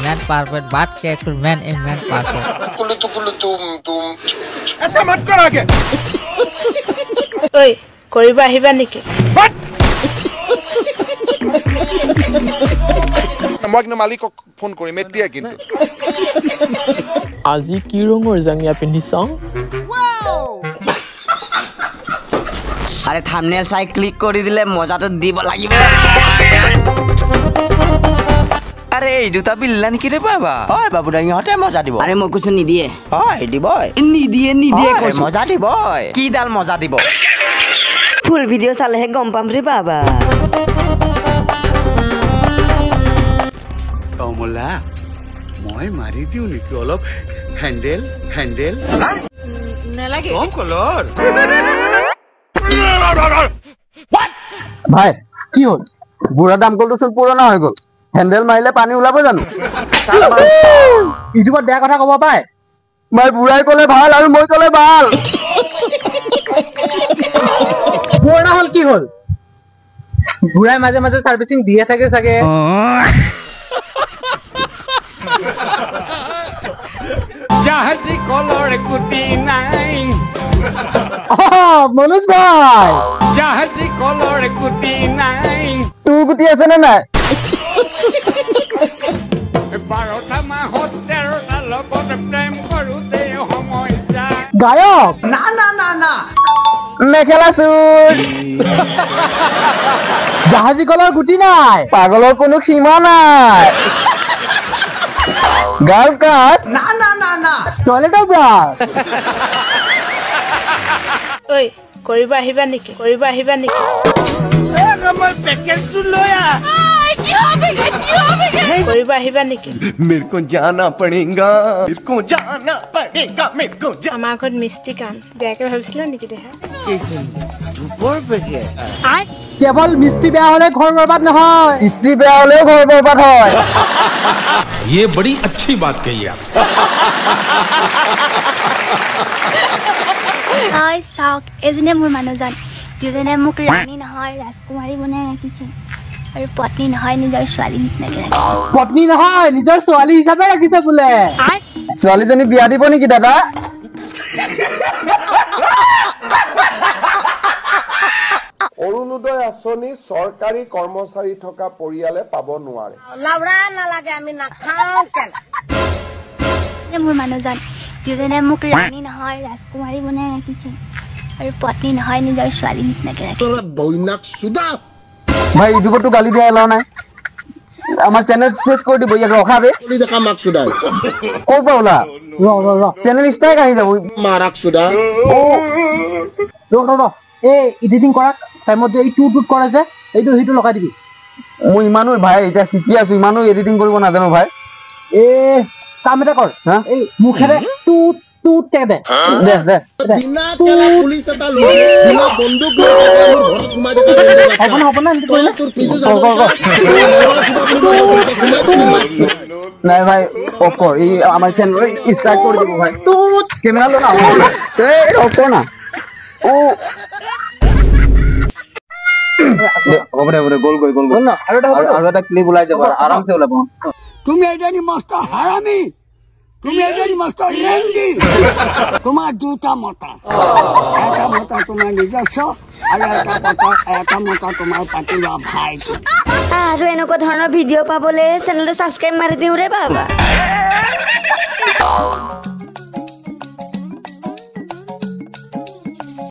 man perfect but careful man in man perfect अच्छा मत कर आगे ओए কৰিবা আহিবা নেকি মই কিন্তু মালিকক ফোন কৰিম এতিয়া কিন্তু আজি কি ৰঙৰ জাঙ্গিয়া পিন্ধিছং আৰে থাম্বনেল চাই ক্লিক কৰি দিলে মজাটো দিব লাগিব আরে এই দুটা বিল্লা নেকি রে বাবা ওই বাবু দাই হতে মজা দিব আরে মই কিছু নিদিয়ে ওই দিব নিদিয়ে কইছো মজা দিব কি ডাল মজা দিব ফুল ভিডিও চালেহে গম পাম রে বাবা কমলা মই মারি দিও নেকি অলপ হ্যান্ডেল নালাগে কম কলর ভাই কি হল বুড়া দাম কলটো চল পুরনা হয়ে গল হ্যান্ডেল মারিলে পানি উলাব জানো ইউটিউবত বেয়া কথা কব পায় মই বুড়াই কলে ভাল আৰু মই কলে ভাল পুরনা হল কি হল বুড়াই মাঝে মাঝে সার্ভিসিং দিয়ে থাকে সাগে জাহাজি কলর গুটি নাই মনোজ ভাই জাহাজি কলর গুটি নাই তোৰ গুটি আছে না নাই 12টা মাহত 13টা লগত প্ৰেম কৰোতে সময় যায় গায়ক না মেখেলা চুৰ জাহাজী কলৰ গুটি নাই পাগলৰ কোনো সীমা নাই গাল কাজ না টয়লেটৰ ব্ৰাছ ओए কৰিবা আহিবা নেকি আমাৰ প্যাকেজ লয়া কৰিবা আহিবা নেকি मेरे को जाना पड़ेगा আমাৰ ঘৰত মিষ্টি কাম বেয়াকে ভাবিছিলা নেকি দেহা ধুপৰ বেগে কেৱল মিষ্টি বেয়া হলে ঘৰ বৰবাদ নহয় স্ত্ৰী বেয়া হলেও ঘৰ বৰবাদ হয় ये बड़ी अच्छी बात कही आप হয় চাওক এজনে মোৰ মানুহজন যিজনে মোক ৰাণী নহয় ৰাজকুমাৰী বনাই ৰাখিছে আৰু পত্নী নহয় নিজৰ ছোৱালী নিচিনাকে ৰাখিছে পত্নী নহয় নিজৰ ছোৱালী হিচাপে ৰাখিছে বোলে ছোৱালীজনী বিয়া দিব নেকি দাদা অৰুণোদয় আঁচনি চৰকাৰী কৰ্মচাৰী থকা পৰিয়ালে পাব নোৱাৰে লাউৰা নালাগে আমি নাখাওঁ কেন মোৰ মানুহজন যিজনে মোক ৰাণী নহয় ৰাজকুমাৰী বনাই ৰাখিছে আৰু পত্নী নহয় নিজৰ ছোৱালী নিচিনাকে ৰাখিছে বৈনাক সুদা ভাই ইউটিউবতো গালি দিয়া এলাও নাই আমাৰ চ্যানেল শেষ কৰে দিব ইয়াক ৰখাবে দেখা মাক সুদা কোৰ পৰা ওলা ৰ চ্যানেল ষ্ট্ৰাইক আহি যাব মাৰাক সুদা ও ৰ এই এডিটিং কৰা টাইমত যে এই টুট কৰে যে এইটো হিটো লগাই দিবি মই ইমানো ভাই এটা শিকি আছো ইমানো এডিটিং কৰিব নাজানো ভাই এ কাম এটা কৰ হা এই মুখেৰে টুট কে দে বিনা কেলা পুলিশ এটা লৈ সিনা বন্দুক লৈ মোৰ ঘৰত ঘুমাই দেখা হ'ব না এমতি কৰিলে তোৰ পিছু নাই ভাই অফ কৰ এই আমাৰ চ্যানেল ষ্ট্ৰাইক কৰি দিব ভাই টুট ক্যামেৰা লো না এই অফ কৰ না ও ওপৰে গোল না আৰু এটা ক্লিপ ওলাই যাব আৰামসে ওলাব তুমি এজনী মস্ত হারামি তুমি এজনী মস্ত লেংডি তোমার দুটা মতা এটা মতা তোমার নিজস্ব আর এটা মতা তোমার পাতিবা ভাই আৰু এনেকুৱা ধৰণৰ ভিডিঅ' পাবলৈ চেনেলটো সাবস্ক্ৰাইব মাৰি দিওঁ ৰে বাবা